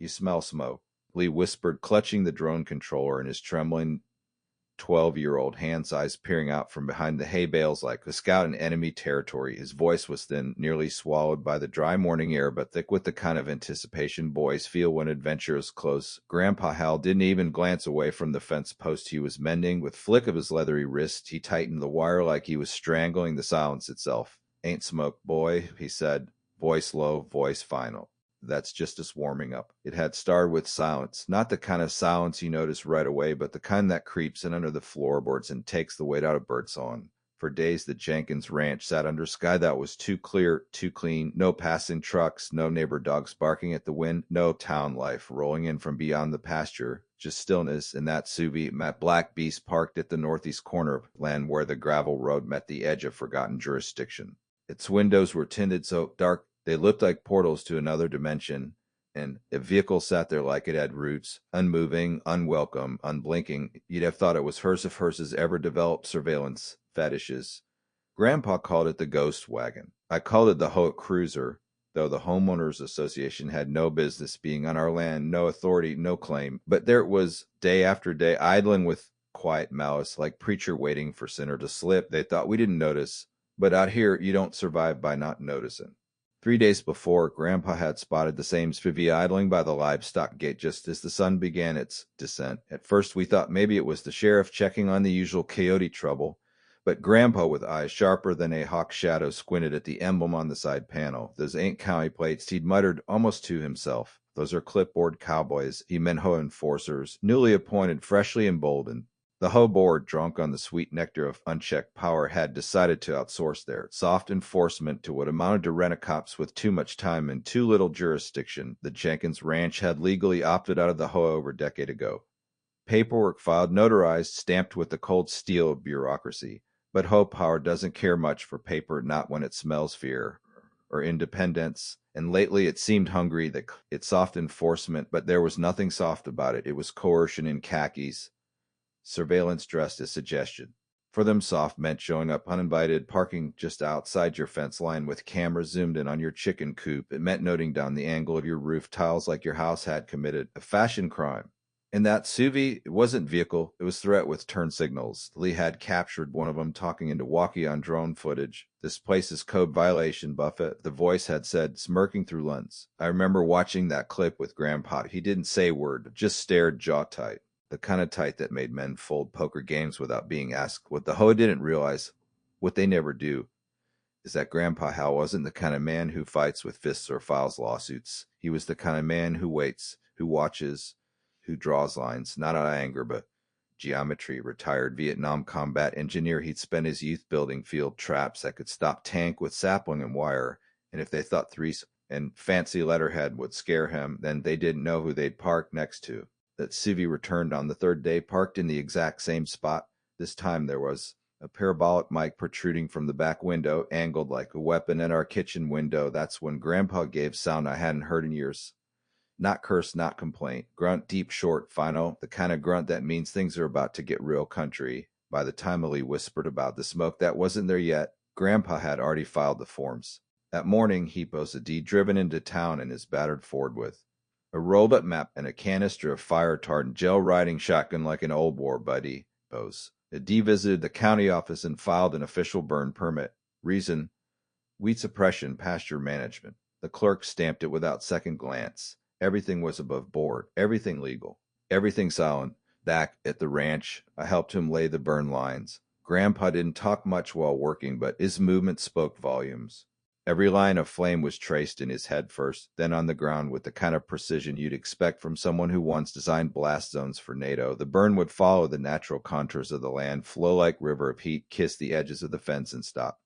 You smell smoke, Lee whispered, clutching the drone controller in his trembling 12-year-old hand's eyes peering out from behind the hay bales like a scout in enemy territory. His voice was thin, nearly swallowed by the dry morning air, but thick with the kind of anticipation boys feel when adventure is close. Grandpa Hal didn't even glance away from the fence post he was mending. With a flick of his leathery wrist, he tightened the wire like he was strangling the silence itself. "Ain't smoke, boy," he said, voice low, voice final. "That's just us warming up." It had started with silence, not the kind of silence you notice right away, but the kind that creeps in under the floorboards and takes the weight out of birdsong. For days, the Jenkins Ranch sat under sky that was too clear, too clean, no passing trucks, no neighbor dogs barking at the wind, no town life rolling in from beyond the pasture, just stillness and that Suvi, that black beast parked at the northeast corner of land where the gravel road met the edge of forgotten jurisdiction. Its windows were tinted so dark they looked like portals to another dimension, and a vehicle sat there like it had roots, unmoving, unwelcome, unblinking. You'd have thought it was hers if hers ever developed surveillance fetishes. Grandpa called it the ghost wagon. I called it the HOA cruiser, though the homeowners association had no business being on our land, no authority, no claim. But there it was, day after day, idling with quiet malice, like preacher waiting for sinner to slip. They thought we didn't notice, but out here you don't survive by not noticing. 3 days before, Grandpa had spotted the same spivvy idling by the livestock gate just as the sun began its descent. At first we thought maybe it was the sheriff checking on the usual coyote trouble, but Grandpa, with eyes sharper than a hawk's shadow, squinted at the emblem on the side panel. "Those ain't county plates," he'd muttered almost to himself. "Those are clipboard cowboys." He meant HOA enforcers, newly appointed, freshly emboldened. The HOA board, drunk on the sweet nectar of unchecked power, had decided to outsource their soft enforcement to what amounted to rent-a-cops with too much time and too little jurisdiction. The Jenkins Ranch had legally opted out of the HOA over a decade ago. Paperwork filed, notarized, stamped with the cold steel of bureaucracy. But HOA power doesn't care much for paper, not when it smells fear or independence. And lately it seemed hungry that its soft enforcement, but there was nothing soft about it. It was coercion in khakis. Surveillance dressed as suggestion. For them, soft meant showing up uninvited, parking just outside your fence line with cameras zoomed in on your chicken coop. It meant noting down the angle of your roof tiles like your house had committed a fashion crime. And that SUV, it wasn't vehicle, it was threat with turn signals. Lee had captured one of them talking into walkie on drone footage. "This place is code violation, Buffett," the voice had said, smirking through lens. I remember watching that clip with Grandpa. He didn't say a word, just stared jaw tight. The kind of tight that made men fold poker games without being asked. What the HOA didn't realize, what they never do, is that Grandpa Hal wasn't the kind of man who fights with fists or files lawsuits. He was the kind of man who waits, who watches, who draws lines, not out of anger, but geometry. Retired Vietnam combat engineer, he'd spent his youth building field traps that could stop tank with sapling and wire, and if they thought threes and fancy letterhead would scare him, then they didn't know who they'd park next to. That Civi returned on the third day, parked in the exact same spot. This time there was a parabolic mic protruding from the back window, angled like a weapon at our kitchen window. That's when Grandpa gave sound I hadn't heard in years. Not curse, not complaint. Grunt, deep, short, final. The kind of grunt that means things are about to get real country. By the time Lee whispered about the smoke that wasn't there yet, Grandpa had already filed the forms. That morning, he posed a deed driven into town in his battered Ford with a rolled-up map and a canister of fire retardant gel riding shotgun like an old war buddy. Pose. D visited the county office and filed an official burn permit. Reason: weed suppression, pasture management. The clerk stamped it without second glance. Everything was above board, everything legal, everything silent. Back at the ranch, I helped him lay the burn lines. Grandpa didn't talk much while working, but his movement spoke volumes. Every line of flame was traced in his head first, then on the ground with the kind of precision you'd expect from someone who once designed blast zones for NATO. The burn would follow the natural contours of the land, flow like river of heat, kiss the edges of the fence, and stop.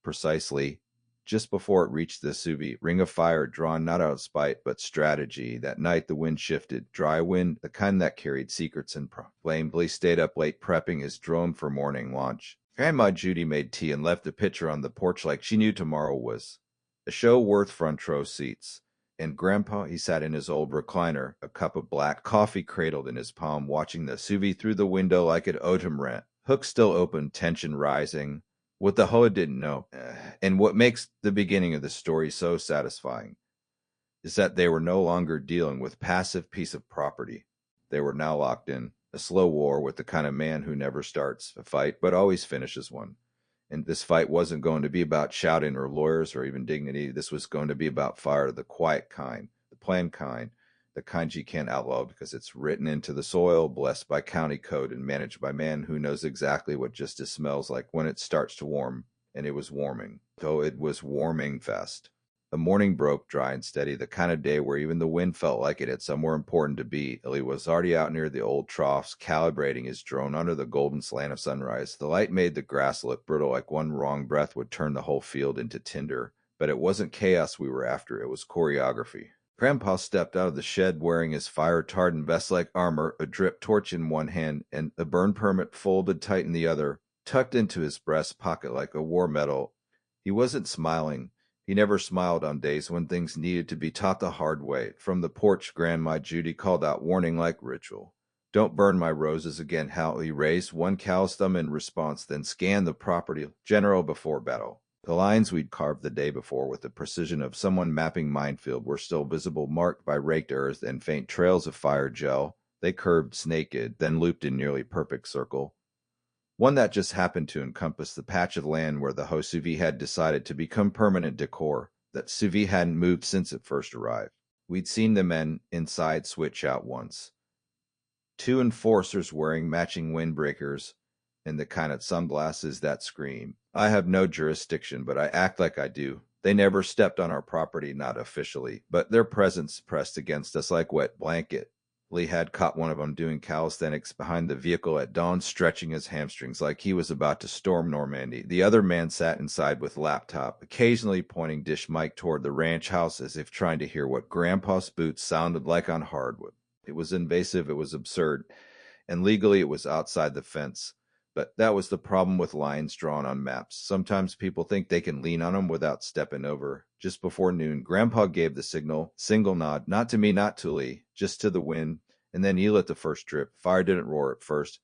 Precisely, just before it reached the Suvi, ring of fire drawn not out of spite, but strategy. That night the wind shifted, dry wind, the kind that carried secrets and flame. Lee stayed up late prepping his drone for morning launch. Grandma Judy made tea and left a pitcher on the porch like she knew tomorrow was a show worth front row seats. And Grandpa, he sat in his old recliner, a cup of black coffee cradled in his palm, watching the Suvi through the window like it owed him rent. Hook still open, tension rising. What the HOA didn't know, and what makes the beginning of the story so satisfying. is that they were no longer dealing with passive piece of property. They were now locked in a slow war with the kind of man who never starts a fight but always finishes one. And this fight wasn't going to be about shouting or lawyers or even dignity. This was going to be about fire, the quiet kind, the planned kind, the kind you can't outlaw because it's written into the soil, blessed by county code, and managed by man who knows exactly what justice smells like when it starts to warm. And it was warming. So it was warming fast. The morning broke dry and steady, the kind of day where even the wind felt like it had somewhere important to be. Illy was already out near the old troughs, calibrating his drone under the golden slant of sunrise. The light made the grass look brittle, like one wrong breath would turn the whole field into tinder. But it wasn't chaos we were after, it was choreography. Grandpa stepped out of the shed wearing his fire-tarred vest-like armor, a drip torch in one hand, and a burn permit folded tight in the other, tucked into his breast pocket like a war medal. He wasn't smiling. He never smiled on days when things needed to be taught the hard way. From the porch, Grandma Judy called out warning like ritual. "Don't burn my roses again, Hal." He raised one callous thumb in response, then scanned the property general before battle. The lines we'd carved the day before with the precision of someone mapping minefield were still visible, marked by raked earth and faint trails of fire gel. They curved snaked, then looped in nearly perfect circle. One that just happened to encompass the patch of land where the HOA had decided to become permanent decor, that Suvi hadn't moved since it first arrived. We'd seen the men inside switch out once. Two enforcers wearing matching windbreakers and the kind of sunglasses that scream, "I have no jurisdiction, but I act like I do." They never stepped on our property, not officially, but their presence pressed against us like wet blanket. Lee had caught one of them doing calisthenics behind the vehicle at dawn, stretching his hamstrings like he was about to storm Normandy. The other man sat inside with laptop, occasionally pointing dish mic toward the ranch house as if trying to hear what Grandpa's boots sounded like on hardwood. It was invasive, it was absurd, and legally it was outside the fence. But that was the problem with lines drawn on maps. Sometimes people think they can lean on them without stepping over. Just before noon, Grandpa gave the signal, single nod, not to me, not to Lee, just to the wind, and then he lit the first drip. Fire didn't roar at first.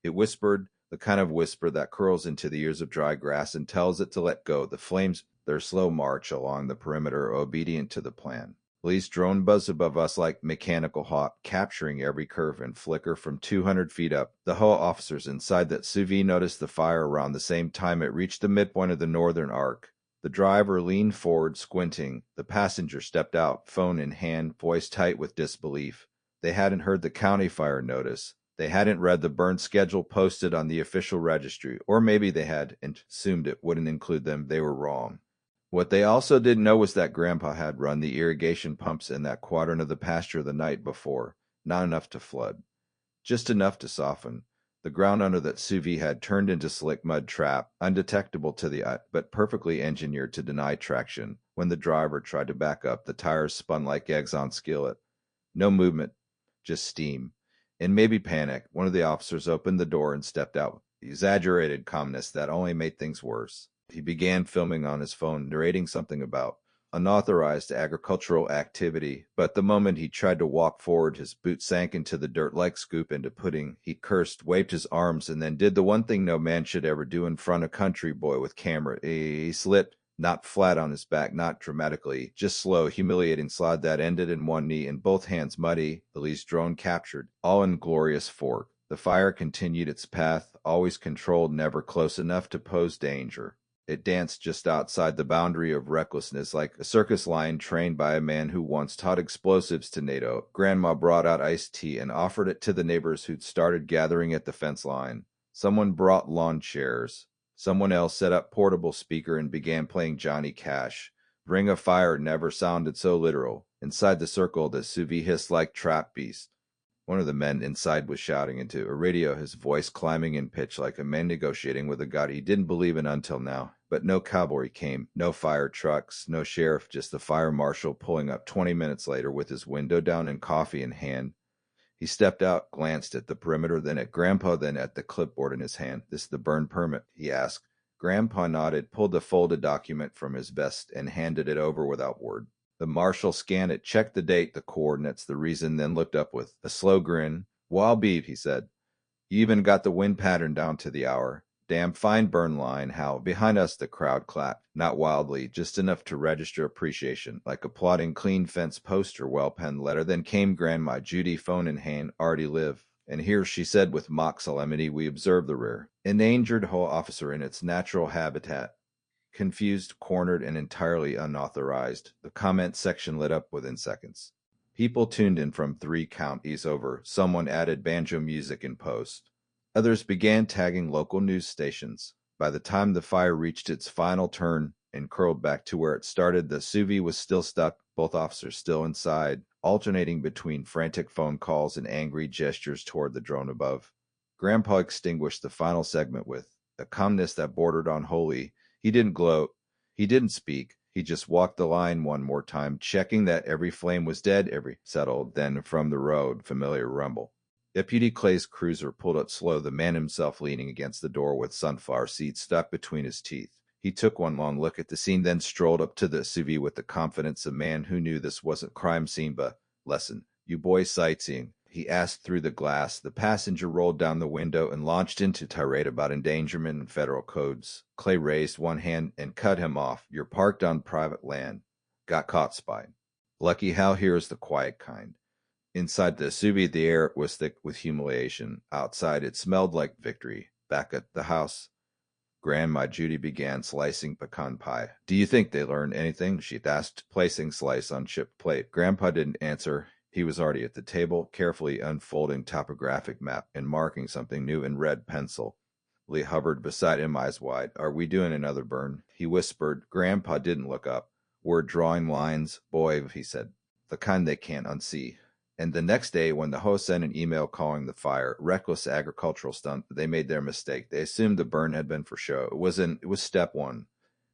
It whispered, the kind of whisper that curls into the ears of dry grass and tells it to let go. The flames, their slow march along the perimeter, obedient to the plan. Lee's drone buzzed above us like mechanical hawk, capturing every curve and flicker from 200 feet up. The HOA officers inside that SUV noticed the fire around the same time it reached the midpoint of the northern arc. The driver leaned forward, squinting. The passenger stepped out, phone in hand, voice tight with disbelief. They hadn't heard the county fire notice. They hadn't read the burn schedule posted on the official registry, or maybe they had and assumed it wouldn't include them. They were wrong. What they also didn't know was that Grandpa had run the irrigation pumps in that quadrant of the pasture the night before. Not enough to flood. Just enough to soften. The ground under that SUV had turned into slick mud trap, undetectable to the eye, but perfectly engineered to deny traction. When the driver tried to back up, the tires spun like eggs on skillet. No movement, just steam. And maybe panic. One of the officers opened the door and stepped out. Exaggerated calmness that only made things worse. He began filming on his phone, narrating something about unauthorized agricultural activity, but the moment he tried to walk forward, his boot sank into the dirt like scoop into pudding. He cursed, waved his arms, and then did the one thing no man should ever do in front of country boy with camera. He slipped, not flat on his back, not dramatically, just slow, humiliating slide that ended in one knee and both hands muddy, Elise drone captured, all in glorious fork. The fire continued its path, always controlled, never close enough to pose danger. It danced just outside the boundary of recklessness, like a circus lion trained by a man who once taught explosives to NATO. Grandma brought out iced tea and offered it to the neighbors who'd started gathering at the fence line. Someone brought lawn chairs. Someone else set up portable speaker and began playing Johnny Cash. Ring of Fire never sounded so literal. Inside the circle, the Suvi hissed like trap beast. One of the men inside was shouting into a radio, his voice climbing in pitch like a man negotiating with a god he didn't believe in until now. But no cavalry came, no fire trucks, no sheriff, just the fire marshal pulling up 20 minutes later with his window down and coffee in hand. He stepped out, glanced at the perimeter, then at Grandpa, then at the clipboard in his hand. "This the burn permit?" he asked. Grandpa nodded, pulled the folded document from his vest, and handed it over without word. The marshal scanned it, checked the date, the coordinates, the reason, then looked up with a slow grin. "Well, I'll beat," he said. "You even got the wind pattern down to the hour." Damn fine burn line, Hal. Behind us, the crowd clapped. Not wildly, just enough to register appreciation, like applauding clean fence post or well-penned letter. Then came Grandma Judy, phone in hand, already live. And here, she said with mock solemnity, we observe the rare, endangered HOA officer in its natural habitat. Confused, cornered, and entirely unauthorized, the comment section lit up within seconds. People tuned in from 3 counties over. Someone added banjo music in post. Others began tagging local news stations. By the time the fire reached its final turn and curled back to where it started, the sous vide was still stuck, both officers still inside, alternating between frantic phone calls and angry gestures toward the drone above. Grandpa extinguished the final segment with a calmness that bordered on holy. He didn't gloat. He didn't speak. He just walked the line one more time, checking that every flame was dead, every settled. Then from the road, familiar rumble. Deputy Clay's cruiser pulled up slow, the man himself leaning against the door with sunflower seeds stuck between his teeth. He took one long look at the scene, then strolled up to the sous vide with the confidence of a man who knew this wasn't crime scene but lesson. You boys sightseeing? He asked through the glass. The passenger rolled down the window and launched into tirade about endangerment and federal codes. Clay raised one hand and cut him off. You're parked on private land. Got caught spying. Lucky Hal here is the quiet kind. Inside the sous vide, the air was thick with humiliation. Outside, it smelled like victory. Back at the house, Grandma Judy began slicing pecan pie. Do you think they learned anything? She asked, placing slice on chipped plate. Grandpa didn't answer. He was already at the table, carefully unfolding topographic map and marking something new in red pencil. Lee hovered beside him, eyes wide. Are we doing another burn? He whispered. Grandpa didn't look up. We're drawing lines, boy, he said. The kind they can't unsee. And the next day, when the host sent an email calling the fire reckless agricultural stunt, they made their mistake. They assumed the burn had been for show. It was step one.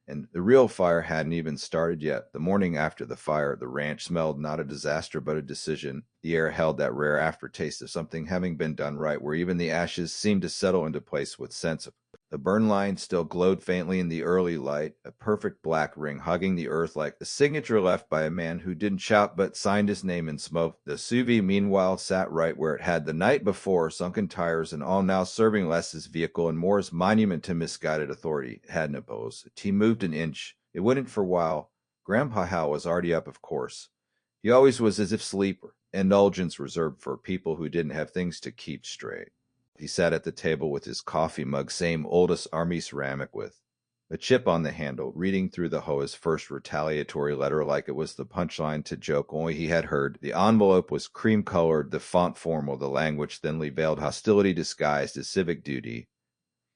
And the real fire hadn't even started yet. The morning after the fire, the ranch smelled not a disaster but a decision. The air held that rare aftertaste of something having been done right, where even the ashes seemed to settle into place with sense of. The burn line still glowed faintly in the early light, a perfect black ring hugging the earth like the signature left by a man who didn't shout but signed his name in smoke. The sous vide, meanwhile, sat right where it had the night before, sunken tires and all, now serving less as vehicle and more as monument to misguided authority. It hadn't opposed. He moved an inch. It wouldn't for a while. Grandpa Hal was already up, of course. He always was, as if sleep or indulgence reserved for people who didn't have things to keep straight. He sat at the table with his coffee mug, same oldest army ceramic with a chip on the handle, reading through the HOA's first retaliatory letter like it was the punchline to joke only he had heard. The envelope was cream-colored, the font formal, the language thinly veiled hostility disguised as civic duty.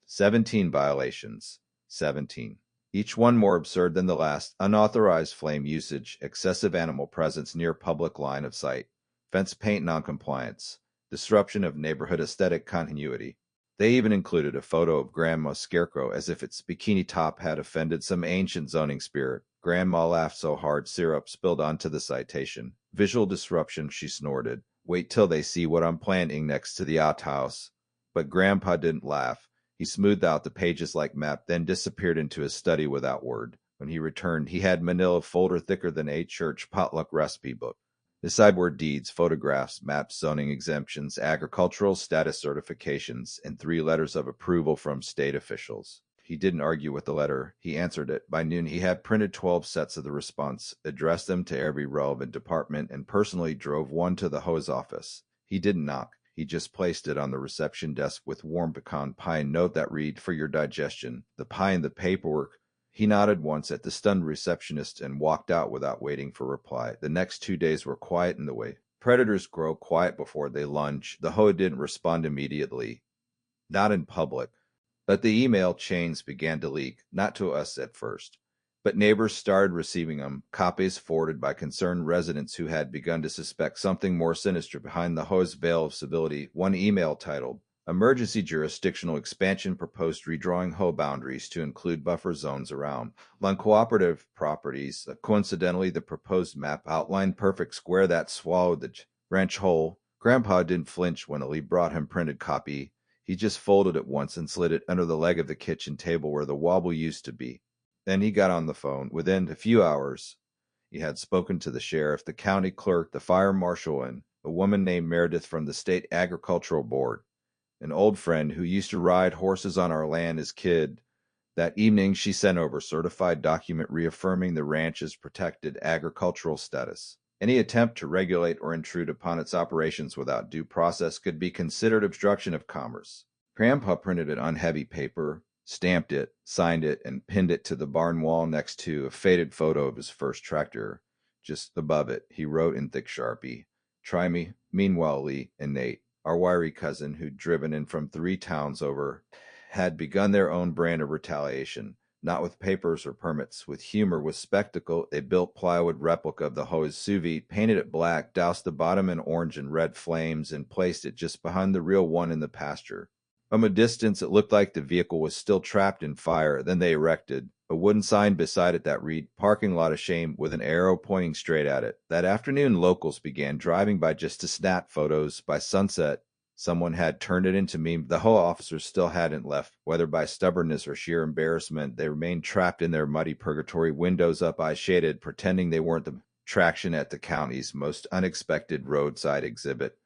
17 violations. 17. Each one more absurd than the last. Unauthorized flame usage, excessive animal presence near public line of sight, fence paint noncompliance, disruption of neighborhood aesthetic continuity. They even included a photo of Grandma's scarecrow as if its bikini top had offended some ancient zoning spirit. Grandma laughed so hard syrup spilled onto the citation. Visual disruption, she snorted. Wait till they see what I'm planting next to the outhouse. But Grandpa didn't laugh. He smoothed out the pages like map, then disappeared into his study without word. When he returned, he had manila folder thicker than a church potluck recipe book. The sideboard deeds, photographs, maps, zoning exemptions, agricultural status certifications, and 3 letters of approval from state officials. He didn't argue with the letter. He answered it. By noon, he had printed 12 sets of the response, addressed them to every relevant department, and personally drove one to the HOA's office. He didn't knock. He just placed it on the reception desk with warm pecan pie and note that read, for your digestion. The pie and the paperwork. He nodded once at the stunned receptionist and walked out without waiting for reply. The next 2 days were quiet in the way. Predators grow quiet before they lunge. The HOA didn't respond immediately. Not in public. But the email chains began to leak, not to us at first. But neighbors started receiving them, copies forwarded by concerned residents who had begun to suspect something more sinister behind the HOA's veil of civility. One email titled, Emergency Jurisdictional Expansion Proposed Redrawing HOA Boundaries to Include Buffer Zones Around Uncooperative Properties. Coincidentally, the proposed map outlined perfect square that swallowed the ranch whole. Grandpa didn't flinch when Ali brought him printed copy. He just folded it once and slid it under the leg of the kitchen table where the wobble used to be. Then he got on the phone. Within a few hours, he had spoken to the sheriff, the county clerk, the fire marshal, and a woman named Meredith from the state agricultural board. an old friend who used to ride horses on our land as kid. That evening, she sent over a certified document reaffirming the ranch's protected agricultural status. Any attempt to regulate or intrude upon its operations without due process could be considered obstruction of commerce. Grandpa printed it on heavy paper, stamped it, signed it, and pinned it to the barn wall next to a faded photo of his first tractor. Just above it, he wrote in thick Sharpie, "Try me. Meanwhile, Lee and Nate, our wiry cousin who'd driven in from 3 towns over, had begun their own brand of retaliation, not with papers or permits, with humor, with spectacle. They built plywood replica of the HOA's sous vide, painted it black, doused the bottom in orange and red flames, and placed it just behind the real one in the pasture. From a distance, it looked like the vehicle was still trapped in fire. Then they erected a wooden sign beside it that read, 'Parking lot of shame,' with an arrow pointing straight at it. That afternoon, locals began driving by just to snap photos. By sunset, someone had turned it into meme. The HOA officers still hadn't left. Whether by stubbornness or sheer embarrassment, they remained trapped in their muddy purgatory, windows up, eyes shaded, pretending they weren't the attraction at the county's most unexpected roadside exhibit.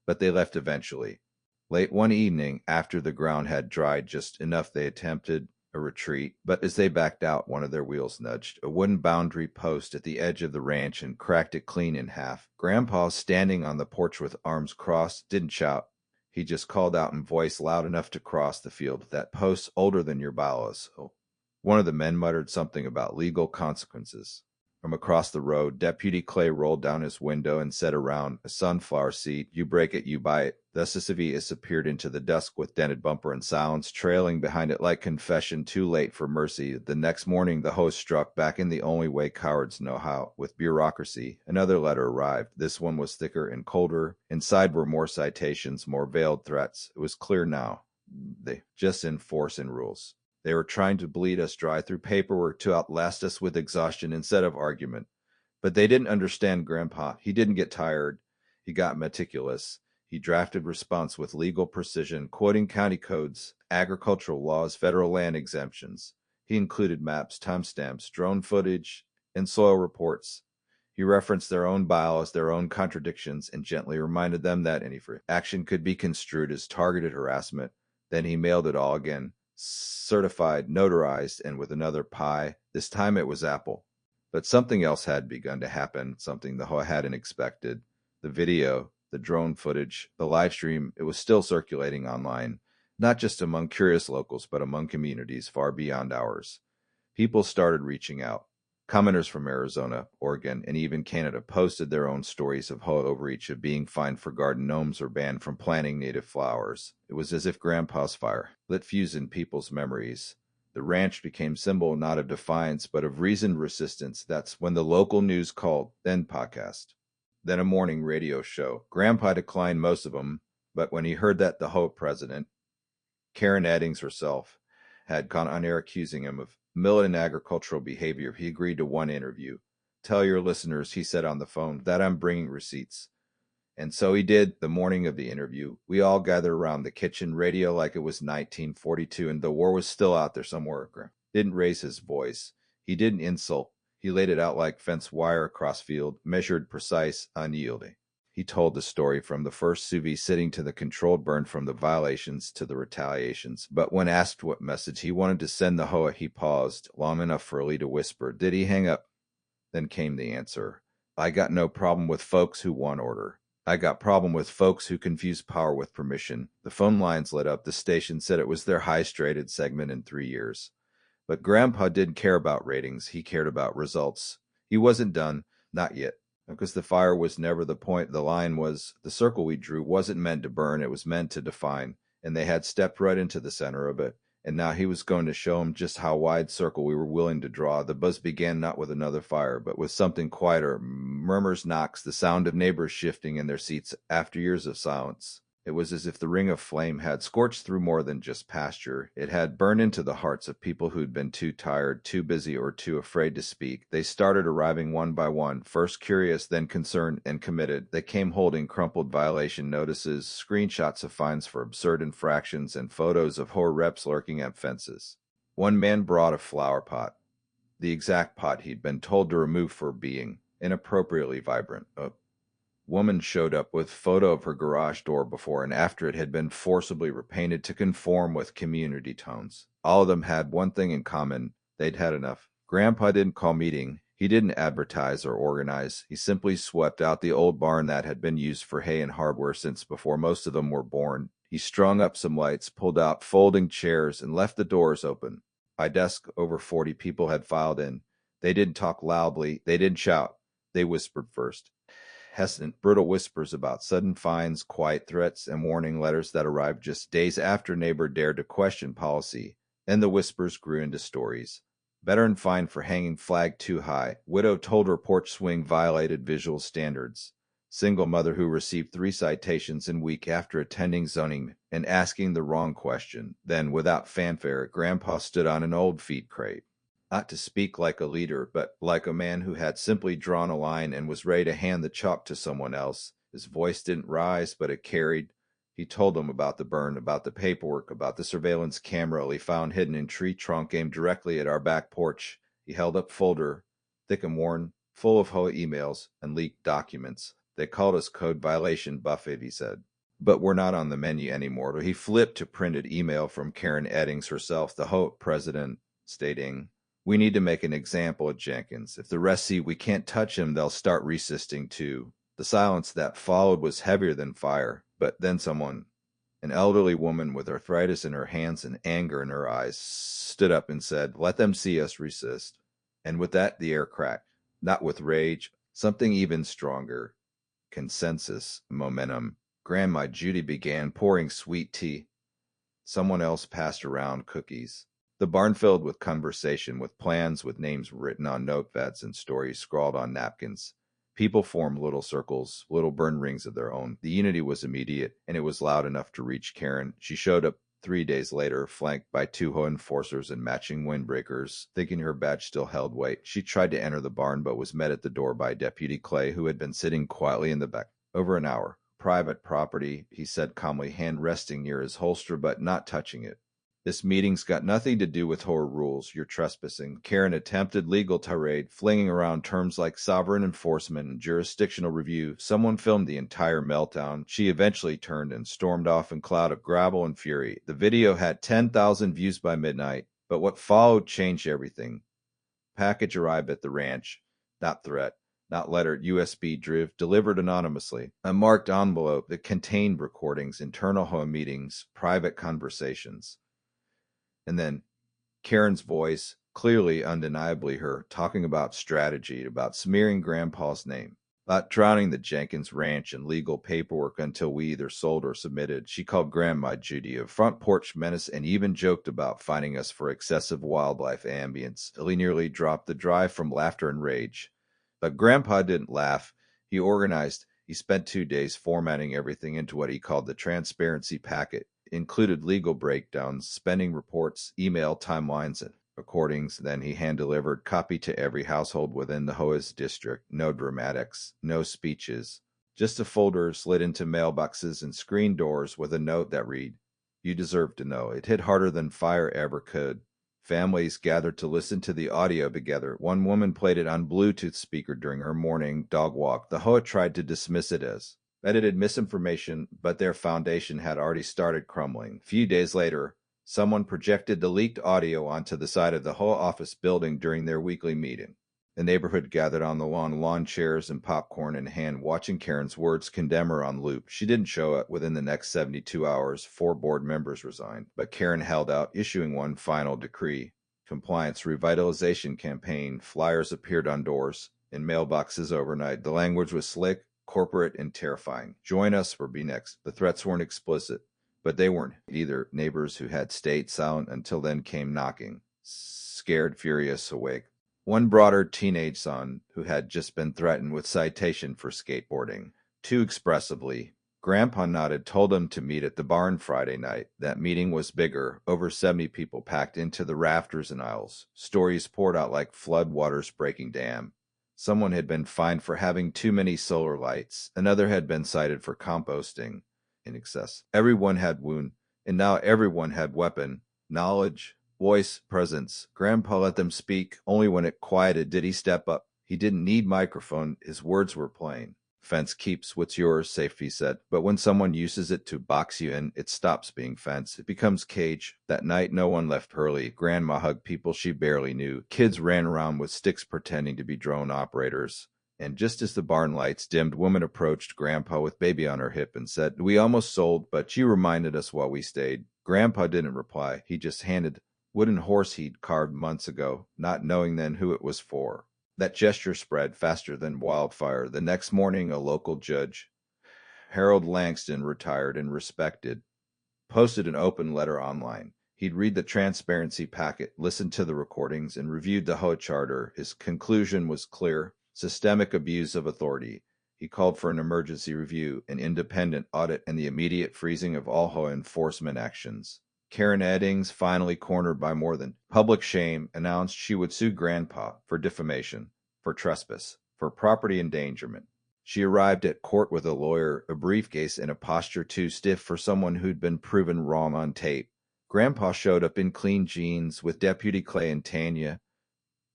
But they left eventually. Late one evening, after the ground had dried just enough, they attempted a retreat, but as they backed out, one of their wheels nudged a wooden boundary post at the edge of the ranch and cracked it clean in half. Grandpa, standing on the porch with arms crossed, didn't shout. He just called out in voice loud enough to cross the field, "That post's older than your bylaws." One of the men muttered something about legal consequences. From across the road, Deputy Clay rolled down his window and said around a sunflower seat, "You break it, you buy it." Thus the Civitas appeared into the dusk with dented bumper and silence trailing behind it like confession too late for mercy. The next morning, the host struck back in the only way cowards know how, with bureaucracy. Another letter arrived. This one was thicker and colder. Inside were more citations, more veiled threats. It was clear now. They just enforce in rules. They were trying to bleed us dry through paperwork to outlast us with exhaustion instead of argument. But they didn't understand Grandpa. He didn't get tired. He got meticulous. He drafted response with legal precision, quoting county codes, agricultural laws, federal land exemptions. He included maps, timestamps, drone footage, and soil reports. He referenced their own bylaws, their own contradictions, and gently reminded them that any action could be construed as targeted harassment. Then he mailed it all again, certified, notarized, and with another pie. This time it was apple. But something else had begun to happen, something the HOA hadn't expected. The video, the drone footage, the live stream, it was still circulating online, not just among curious locals, but among communities far beyond ours. People started reaching out. Commenters from Arizona, Oregon, and even Canada posted their own stories of HOA overreach, of being fined for garden gnomes or banned from planting native flowers. It was as if Grandpa's fire lit fuse in people's memories. The ranch became symbol not of defiance, but of reasoned resistance. That's when the local news called, then podcast, then a morning radio show. Grandpa declined most of them, but when he heard that the HOA president, Karen Eddings herself, had gone on air accusing him of militant agricultural behavior, he agreed to one interview. "Tell your listeners," he said on the phone, "that I'm bringing receipts." And so he did. The morning of the interview, we all gathered around the kitchen radio like it was 1942 and the war was still out there somewhere. Didn't raise his voice. He didn't insult. He laid it out like fence wire across field, measured, precise, unyielding. He told the story from the first sous vide sitting to the controlled burn, from the violations to the retaliations. But when asked what message he wanted to send the HOA, he paused long enough for Lee to whisper. Did he hang up? Then came the answer. "I got no problem with folks who want order. I got problem with folks who confuse power with permission." The phone lines lit up. The station said it was their highest rated segment in 3 years. But Grandpa didn't care about ratings. He cared about results. He wasn't done. Not yet. Because the fire was never the point. The line was, the circle we drew wasn't meant to burn. It was meant to define. And they had stepped right into the center of it. And now he was going to show them just how wide circle we were willing to draw. The buzz began not with another fire, but with something quieter. Murmurs, knocks, the sound of neighbors shifting in their seats after years of silence. It was as if the ring of flame had scorched through more than just pasture. It had burned into the hearts of people who'd been too tired, too busy, or too afraid to speak. They started arriving one by one, first curious, then concerned and committed. They came holding crumpled violation notices, screenshots of fines for absurd infractions, and photos of HOA reps lurking at fences. One man brought a flower pot, the exact pot he'd been told to remove for being inappropriately vibrant. Woman showed up with photo of her garage door before and after it had been forcibly repainted to conform with community tones. All of them had one thing in common. They'd had enough. Grandpa didn't call meeting. He didn't advertise or organize. He simply swept out the old barn that had been used for hay and hardware since before most of them were born. He strung up some lights, pulled out folding chairs, and left the doors open. By dusk, over 40 people had filed in. They didn't talk loudly. They didn't shout. They whispered first. Hesitant, brutal whispers about sudden fines, quiet threats, and warning letters that arrived just days after neighbor dared to question policy. Then the whispers grew into stories. Veteran fined for hanging flag too high. Widow told her porch swing violated visual standards. Single mother who received 3 citations in week after attending zoning and asking the wrong question. Then, without fanfare, Grandpa stood on an old feed crate. Not to speak like a leader, but like a man who had simply drawn a line and was ready to hand the chalk to someone else. His voice didn't rise, but it carried. He told them about the burn, about the paperwork, about the surveillance camera he found hidden in tree trunk aimed directly at our back porch. He held up folder, thick and worn, full of HOA emails and leaked documents. They called us code violation Buffett, he said. But we're not on the menu anymore. He flipped to printed email from Karen Eddings herself, the HOA president, stating, "We need to make an example of Jenkins. If the rest see we can't touch him, they'll start resisting too." The silence that followed was heavier than fire, but then someone, an elderly woman with arthritis in her hands and anger in her eyes, stood up and said, "Let them see us resist." And with that, the air cracked. Not with rage, something even stronger. Consensus, momentum. Grandma Judy began pouring sweet tea. Someone else passed around cookies. The barn filled with conversation, with plans, with names written on notepads and stories scrawled on napkins. People formed little circles, little burn rings of their own. The unity was immediate, and it was loud enough to reach Karen. She showed up 3 days later, flanked by 2 HOA enforcers and matching windbreakers, thinking her badge still held weight. She tried to enter the barn, but was met at the door by Deputy Clay, who had been sitting quietly in the back. "Over an hour. Private property," he said calmly, hand resting near his holster, but not touching it. "This meeting's got nothing to do with HOA rules. You're trespassing." Karen attempted legal tirade, flinging around terms like sovereign enforcement and jurisdictional review. Someone filmed the entire meltdown. She eventually turned and stormed off in a cloud of gravel and fury. The video had 10,000 views by midnight, but what followed changed everything. Package arrived at the ranch. Not threat, not letter, USB drive, delivered anonymously. A marked envelope that contained recordings, internal HOA meetings, private conversations. And then Karen's voice, clearly, undeniably her, talking about strategy, about smearing Grandpa's name, about drowning the Jenkins ranch in legal paperwork until we either sold or submitted. She called Grandma Judy a front porch menace and even joked about fining us for excessive wildlife ambience. He nearly dropped the drive from laughter and rage. But Grandpa didn't laugh. He organized. He spent 2 days formatting everything into what he called the transparency packet. Included legal breakdowns, spending reports, email timelines, and recordings. Then he hand-delivered copy to every household within the HOA's district. No dramatics, no speeches. Just a folder slid into mailboxes and screen doors with a note that read, "You deserve to know." It hit harder than fire ever could. Families gathered to listen to the audio together. One woman played it on Bluetooth speaker during her morning dog walk. The HOA tried to dismiss it as edited misinformation, but their foundation had already started crumbling. A few days later, someone projected the leaked audio onto the side of the HOA office building during their weekly meeting. The neighborhood gathered on the lawn chairs and popcorn in hand, watching Karen's words condemn her on loop. She didn't show up. Within the next 72 hours, 4 board members resigned, but Karen held out, issuing one final decree. Compliance revitalization campaign. Flyers appeared on doors, in mailboxes overnight. The language was slick, corporate, and terrifying. "Join us or be next." The threats weren't explicit, but they weren't either. Neighbors who had stayed silent until then came knocking, scared, furious, awake. One brought her teenage son, who had just been threatened with citation for skateboarding. Too expressively. Grandpa nodded, told him to meet at the barn Friday night. That meeting was bigger. Over 70 people packed into the rafters and aisles. Stories poured out like flood waters breaking dam. Someone had been fined for having too many solar lights. Another had been cited for composting in excess. Everyone had wound, and now everyone had weapon, knowledge, voice, presence. Grandpa let them speak. Only when it quieted did he step up. He didn't need microphone. His words were plain. Fence keeps what's yours safe, he said. But when someone uses it to box you in, it stops being fence. It becomes cage. That night, no one left early. Grandma hugged people she barely knew. Kids ran around with sticks pretending to be drone operators. And just as the barn lights dimmed, woman approached Grandpa with baby on her hip and said, "We almost sold, but you reminded us while we stayed." Grandpa didn't reply. He just handed wooden horse he'd carved months ago, not knowing then who it was for. That gesture spread faster than wildfire. The next morning, a local judge, Harold Langston, retired and respected, posted an open letter online. He'd read the transparency packet, listened to the recordings, and reviewed the HOA charter. His conclusion was clear: systemic abuse of authority. He called for an emergency review, an independent audit, and the immediate freezing of all HOA enforcement actions. Karen Eddings, finally cornered by more than public shame, announced she would sue Grandpa for defamation, for trespass, for property endangerment. She arrived at court with a lawyer, a briefcase, and a posture too stiff for someone who'd been proven wrong on tape. Grandpa showed up in clean jeans with Deputy Clay and Tanya,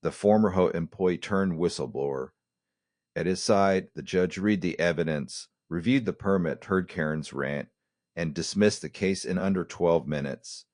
the former HOA employee turned whistleblower. At his side, the judge read the evidence, reviewed the permit, heard Karen's rant, and dismissed the case in under 12 minutes.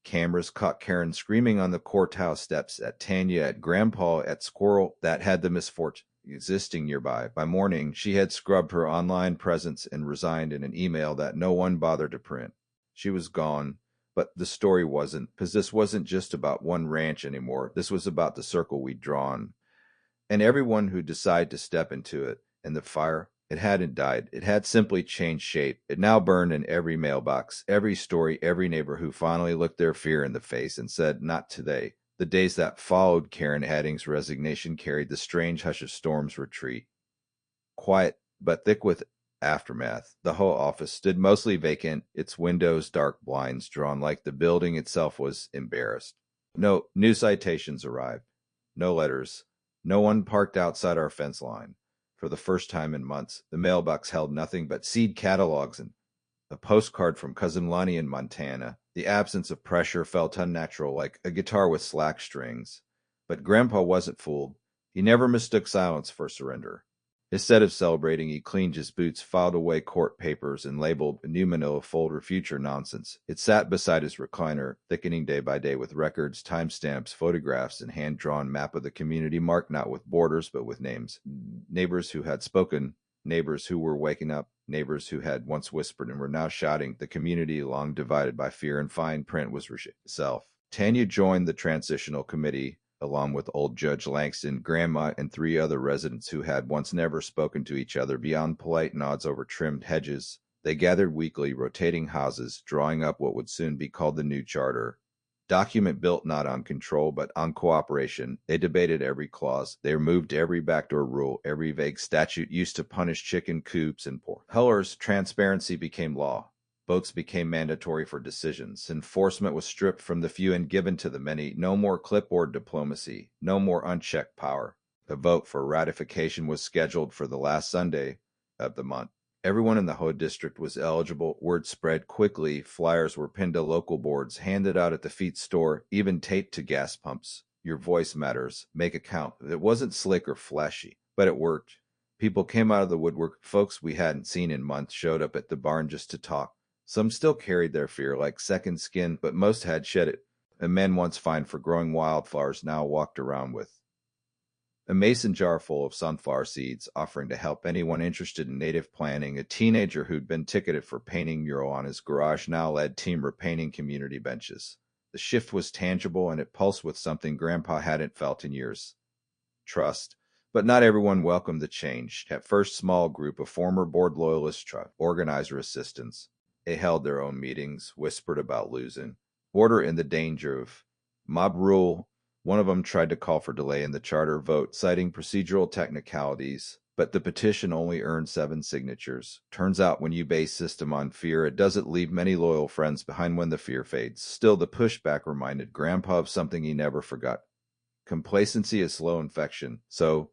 Cameras caught Karen screaming on the courthouse steps, at Tanya, at Grandpa, at Squirrel that had the misfortune existing nearby. By morning, she had scrubbed her online presence and resigned in an email that no one bothered to print. She was gone, but the story wasn't, because this wasn't just about one ranch anymore. This was about the circle we'd drawn. And everyone who decided to step into it, and the fire, it hadn't died. It had simply changed shape. It now burned in every mailbox, every story, every neighbor who finally looked their fear in the face and said, "Not today." The days that followed Karen Eddings' resignation carried the strange hush of Storm's retreat. Quiet, but thick with aftermath. The whole office stood mostly vacant, its windows dark blinds drawn like the building itself was embarrassed. No new citations arrived. No letters. No one parked outside our fence line. For the first time in months, the mailbox held nothing but seed catalogs and a postcard from Cousin Lonnie in Montana. The absence of pressure felt unnatural, like a guitar with slack strings. But Grandpa wasn't fooled. He never mistook silence for surrender. Instead of celebrating, he cleaned his boots, filed away court papers, and labeled a new manila folder future nonsense. It sat beside his recliner, thickening day by day with records, timestamps, photographs, and hand-drawn map of the community marked not with borders but with names. Neighbors who had spoken, neighbors who were waking up, neighbors who had once whispered and were now shouting. The community, long divided by fear and fine print, was reshaping itself. Tanya joined the transitional committee, along with old Judge Langston, Grandma, and 3 other residents who had once never spoken to each other beyond polite nods over trimmed hedges. They gathered weekly, rotating houses, drawing up what would soon be called the new charter. Document built not on control, but on cooperation. They debated every clause. They removed every backdoor rule, every vague statute used to punish chicken coops and pork hullers. Transparency became law. Votes became mandatory for decisions. Enforcement was stripped from the few and given to the many. No more clipboard diplomacy. No more unchecked power. A vote for ratification was scheduled for the last Sunday of the month. Everyone in the HOA district was eligible. Word spread quickly. Flyers were pinned to local boards, handed out at the feed store, even taped to gas pumps. Your voice matters. Make it count. It wasn't slick or flashy, but it worked. People came out of the woodwork. Folks we hadn't seen in months showed up at the barn just to talk. Some still carried their fear like second skin, but most had shed it. A man once fined for growing wildflowers now walked around with a mason jar full of sunflower seeds, offering to help anyone interested in native planting. A teenager who'd been ticketed for painting mural on his garage now led team repainting community benches. The shift was tangible, and it pulsed with something Grandpa hadn't felt in years: trust. But not everyone welcomed the change. At first, small group of former board loyalists, organizer assistants. They held their own meetings, whispered about losing order and the danger of mob rule. One of them tried to call for delay in the charter vote, citing procedural technicalities, but the petition only earned 7 signatures. Turns out when you base system on fear, it doesn't leave many loyal friends behind when the fear fades. Still, the pushback reminded Grandpa of something he never forgot. Complacency is slow infection. So,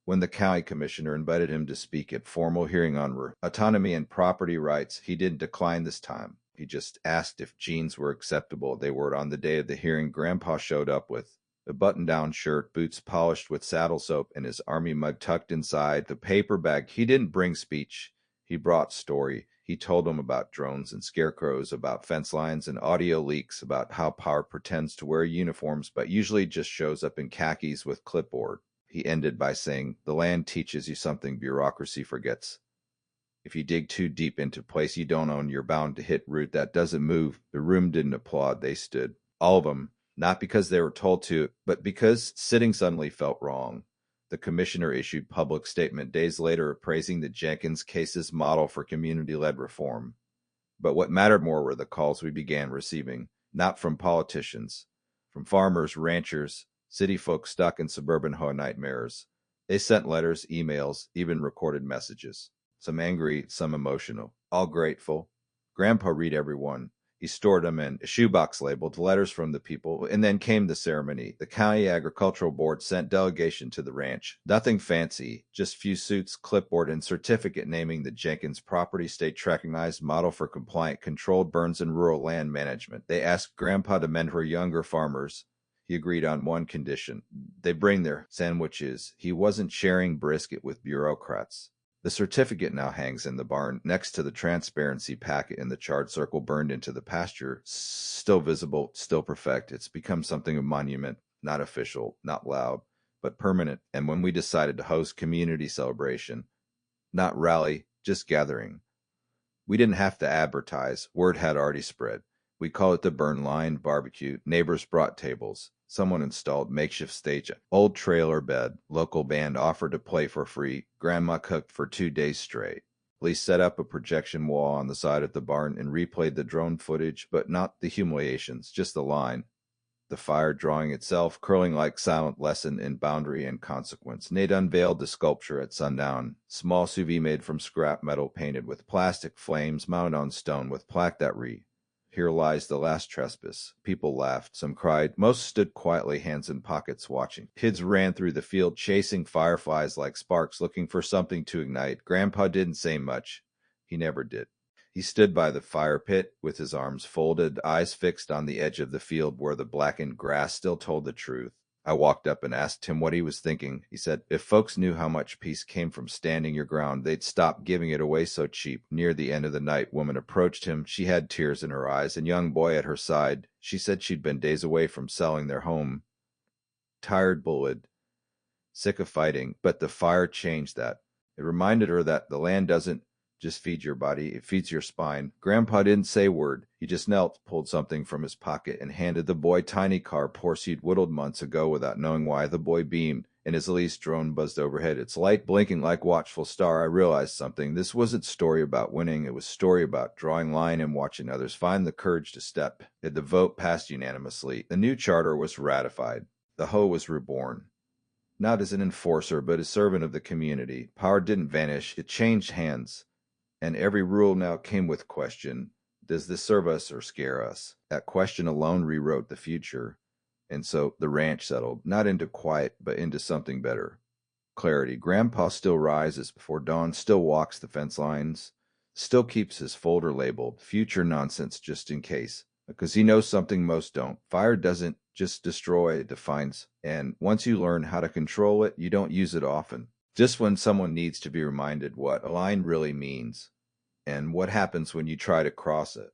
when the county commissioner invited him to speak at formal hearing on autonomy and property rights, he didn't decline this time. He just asked if jeans were acceptable. They were on the day of the hearing. Grandpa showed up with A button-down shirt, boots polished with saddle soap, and his army mug tucked inside the paper bag. He didn't bring speech. He brought story. He told them about drones and scarecrows, about fence lines and audio leaks, about how power pretends to wear uniforms but usually just shows up in khakis with clipboard. He ended by saying, "The land teaches you something bureaucracy forgets. If you dig too deep into a place you don't own, you're bound to hit root that doesn't move." The room didn't applaud. They stood. All of them. Not because they were told to, but because sitting suddenly felt wrong. The commissioner issued public statement days later praising the Jenkins case's model for community-led reform. But what mattered more were the calls we began receiving, not from politicians, from farmers, ranchers, city folk stuck in suburban HOA nightmares. They sent letters, emails, even recorded messages. Some angry, some emotional, all grateful. Grandpa read every one. He stored them in a shoebox labeled letters from the people, and then came the ceremony. The county agricultural board sent delegation to the ranch. Nothing fancy, just few suits, clipboard, and certificate naming the Jenkins property state recognized model for compliant controlled burns and rural land management. They asked Grandpa to mentor younger farmers. He agreed on one condition. They bring their sandwiches. He wasn't sharing brisket with bureaucrats. The certificate now hangs in the barn next to the transparency packet in the charred circle burned into the pasture. Still visible, still perfect. It's become something of monument, not official, not loud, but permanent. And when we decided to host community celebration, not rally, just gathering, we didn't have to advertise. Word had already spread. We call it the Burn Line Barbecue. Neighbors brought tables. Someone installed makeshift stage, old trailer bed. Local band offered to play for free. Grandma cooked for 2 days straight. Police set up a projection wall on the side of the barn and replayed the drone footage, but not the humiliations, just the line. The fire drawing itself, curling like silent lesson in boundary and consequence. Nate unveiled the sculpture at sundown. Small sous vide made from scrap metal painted with plastic flames mounted on stone with plaque that read, "Here lies the last trespass." People laughed. Some cried. Most stood quietly, hands in pockets, watching. Kids ran through the field, chasing fireflies like sparks, looking for something to ignite. Grandpa didn't say much. He never did. He stood by the fire pit with his arms folded, eyes fixed on the edge of the field where the blackened grass still told the truth. I walked up and asked him what he was thinking. He said, "If folks knew how much peace came from standing your ground, they'd stop giving it away so cheap." Near the end of the night, woman approached him. She had tears in her eyes, and young boy at her side. She said she'd been days away from selling their home. Tired, bullied, sick of fighting, but the fire changed that. It reminded her that the land doesn't just feed your body, it feeds your spine. Grandpa didn't say a word. He just knelt, pulled something from his pocket, and handed the boy tiny car Porseed whittled months ago without knowing why. The boy beamed, and his lease drone buzzed overhead, its light blinking like watchful star. I realized something. This wasn't story about winning. It was story about drawing line and watching others find the courage to step. The vote passed unanimously. The new charter was ratified. The HOA was reborn. Not as an enforcer, but as servant of the community. Power didn't vanish. It changed hands. And every rule now came with question. Does this serve us or scare us? That question alone rewrote the future. And so the ranch settled, not into quiet, but into something better. Clarity. Grandpa still rises before dawn, still walks the fence lines, still keeps his folder labeled future nonsense just in case. Because he knows something most don't. Fire doesn't just destroy, it defines. And once you learn how to control it, you don't use it often. Just when someone needs to be reminded what a line really means and what happens when you try to cross it.